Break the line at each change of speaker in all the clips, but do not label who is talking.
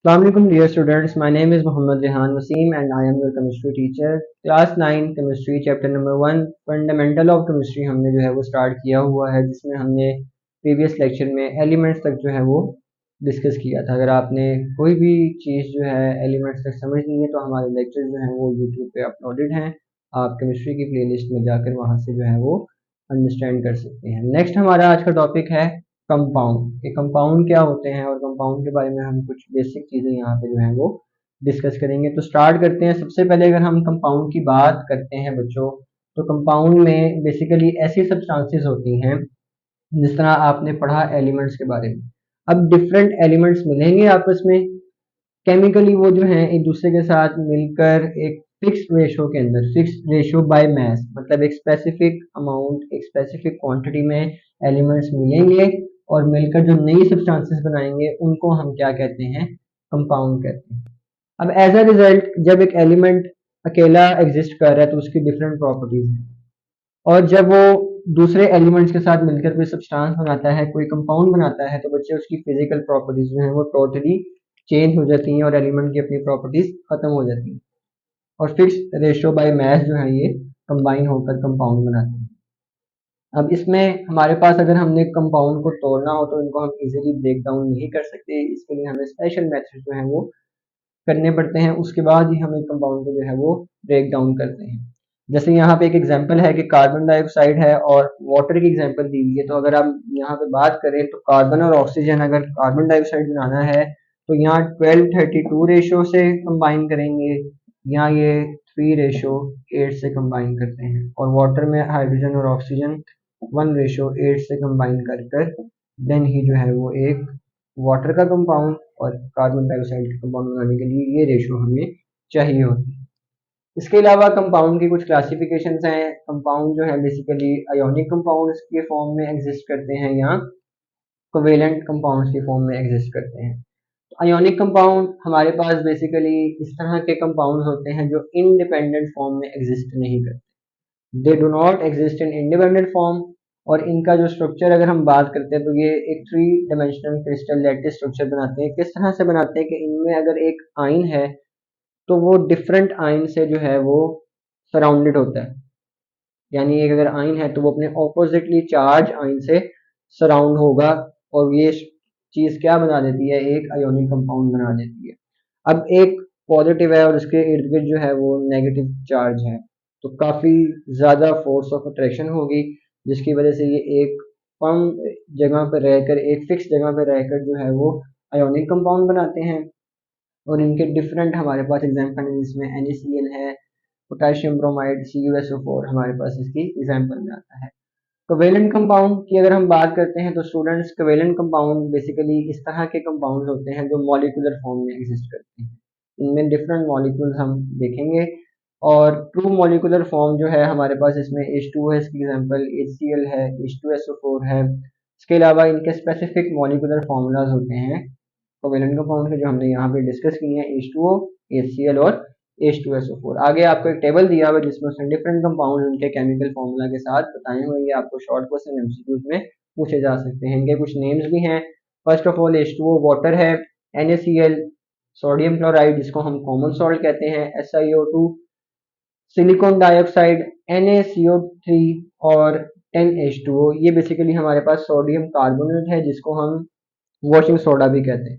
Assalamualaikum dear students, my name is Mohammad Rehan Wasim and I am your chemistry teacher. Class 9 chemistry chapter number 1 fundamental of chemistry हमने जो है वो start किया हुआ है, जिसमें हमने प्रीवियस लेक्चर में एलिमेंट्स तक जो है वो डिस्कस किया था। अगर आपने कोई भी चीज़ जो है एलिमेंट्स तक समझनी है तो हमारे लेक्चर जो हैं वो यूट्यूब पे अपलोडेड हैं। आप केमिस्ट्री की प्लेलिस्ट में जाकर वहाँ से जो है वो अंडरस्टैंड कर सकते हैं। नेक्स्ट हमारा आज का टॉपिक है कंपाउंड। ये कंपाउंड क्या होते हैं और कंपाउंड के बारे में हम कुछ बेसिक चीज़ें यहाँ पे जो है वो डिस्कस करेंगे। तो स्टार्ट करते हैं। सबसे पहले अगर हम कंपाउंड की बात करते हैं बच्चों, तो कंपाउंड में बेसिकली ऐसी सब्सटेंसेस होती हैं, जिस तरह आपने पढ़ा एलिमेंट्स के बारे में। अब डिफरेंट एलिमेंट्स मिलेंगे आपस में, केमिकली वो जो है एक दूसरे के साथ मिलकर एक फिक्स रेशो के अंदर, फिक्स रेशो बाय मास, मतलब एक स्पेसिफिक अमाउंट, एक स्पेसिफिक क्वांटिटी में एलिमेंट्स मिलेंगे और मिलकर जो नई सब्सटेंसेस बनाएंगे उनको हम क्या कहते हैं, कंपाउंड कहते हैं। अब एज अ रिजल्ट जब एक एलिमेंट अकेला एग्जिस्ट कर रहा है तो उसकी डिफरेंट प्रॉपर्टीज हैं, और जब वो दूसरे एलिमेंट्स के साथ मिलकर कोई सब्सटेंस बनाता है, कोई कंपाउंड बनाता है, तो बच्चे उसकी फिजिकल प्रॉपर्टीज जो है वो टोटली चेंज हो जाती हैं और एलिमेंट की अपनी प्रॉपर्टीज खत्म हो जाती हैं, और फिक्स रेशो बाय मास जो है ये कंबाइन होकर कंपाउंड बनाते हैं। अब इसमें हमारे पास अगर हमने कंपाउंड को तोड़ना हो तो इनको हम इजीली ब्रेक डाउन नहीं कर सकते, इसके लिए हमें स्पेशल मेथड जो है वो करने पड़ते हैं, उसके बाद ही हम एक कंपाउंड को जो है वो ब्रेक डाउन करते हैं। जैसे यहाँ पे एक एग्जांपल है कि कार्बन डाइऑक्साइड है और वाटर की एग्जांपल दी हुई है। तो अगर हम यहाँ पे बात करें तो कार्बन और ऑक्सीजन, अगर कार्बन डाइऑक्साइड बनाना है तो यहाँ 12:32 रेशो से कंबाइन करेंगे, यहाँ ये 3:8 से कंबाइन करते हैं, और वाटर में हाइड्रोजन और ऑक्सीजन 1:8 से कंबाइन कर कर देन ही जो है वो एक वाटर का कंपाउंड और कार्बन डाइऑक्साइड का कंपाउंड बनाने के लिए ये रेशो हमें चाहिए होती है। इसके अलावा कंपाउंड की कुछ क्लासिफिकेशंस हैं। कंपाउंड जो है बेसिकली आयोनिक कंपाउंड्स के फॉर्म में एग्जिस्ट करते हैं या कोवेलेंट कंपाउंड्स के फॉर्म में एग्जिस्ट करते हैं। आयोनिक कंपाउंड हमारे पास बेसिकली इस तरह के कंपाउंड्स होते हैं जो इंडिपेंडेंट फॉर्म में एग्जिस्ट नहीं करते, they do not exist in independent form. और इनका जो स्ट्रक्चर अगर हम बात करते हैं तो ये एक 3 डायमेंशनल क्रिस्टल लैटिस स्ट्रक्चर बनाते हैं। किस तरह से बनाते हैं कि इनमें अगर एक आयन है तो वो डिफरेंट आयन से जो है वो सराउंडेड होता है, यानी एक अगर आयन है तो वो अपने ऑपोजिटली चार्ज आयन से सराउंड होगा, और ये चीज क्या बना देती है, एक आयोनिक कंपाउंड बना देती है। अब एक पॉजिटिव है और उसके इर्द गिर्द जो है वो नेगेटिव चार्ज है, तो काफी ज्यादा फोर्स ऑफ अट्रैक्शन होगी, जिसकी वजह से ये एक फर्म जगह पर रहकर, एक फिक्स जगह पर रहकर जो है वो आयोनिक कंपाउंड बनाते हैं। और इनके डिफरेंट हमारे पास एग्जांपल है, जिसमें NaCl है, पोटेशियम ब्रोमाइड, CuSO4 हमारे पास इसकी एग्जांपल में आता है। कोवेलेंट कंपाउंड की अगर हम बात करते हैं तो स्टूडेंट्स, कोवेलेंट कंपाउंड बेसिकली इस तरह के कंपाउंड होते हैं जो मॉलिक्यूलर फॉर्म में एग्जिस्ट करते हैं। इनमें डिफरेंट मॉलिक्यूल्स हम देखेंगे, और ट्रू मॉलिक्यूलर फॉर्म जो है हमारे पास इसमें H2 है, इसकी एग्जांपल HCl है, H2SO4 है। इसके अलावा इनके स्पेसिफिक मॉलिक्यूलर फार्मूलाज होते हैं कोवेलेंट कंपाउंड के, जो हमने यहाँ पे डिस्कस किए हैं, H2O, HCl और H2SO4। आगे आपको एक टेबल दिया हुआ है जिसमें उसने डिफरेंट कंपाउंड उनके केमिकल फार्मूला के साथ बताए हुए हैं। ये आपको शॉर्ट क्वेश्चन एमसीक्यूज में पूछे जा सकते हैं। इनके कुछ नेम्स भी हैं। First of all H2O water है, NaCl सोडियम क्लोराइड जिसको हम कॉमन सॉल्ट कहते हैं, SiO2 सिलिकॉन डाइऑक्साइड, NaCO3 और 10H2O ये बेसिकली हमारे पास सोडियम कार्बोनेट है जिसको हम वॉशिंग सोडा भी कहते हैं।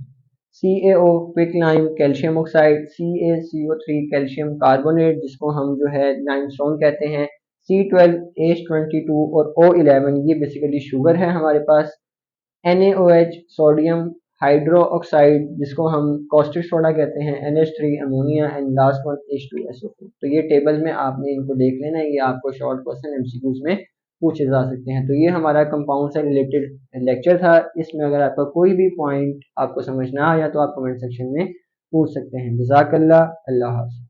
CaO quick lime calcium oxide, CaCO3 calcium carbonate जिसको हम जो है लाइमस्टोन कहते हैं, C12H22 और O11 ये बेसिकली शुगर है हमारे पास, NaOH सोडियम हाइड्रो ऑक्साइड जिसको हम कॉस्टिक सोडा कहते हैं, NH3 ammonia, and last one H2SO4। तो ये टेबल में आपने इनको देख लेना है, ये आपको शॉर्ट क्वेश्चन एमसीक्यूज में पूछे जा सकते हैं। तो ये हमारा कंपाउंड से रिलेटेड लेक्चर था। इसमें अगर आपका कोई भी पॉइंट आपको समझ ना आया तो आप कमेंट सेक्शन में पूछ सकते हैं। जज़ाकल्लाह, अल्लाह हाफ़िज़।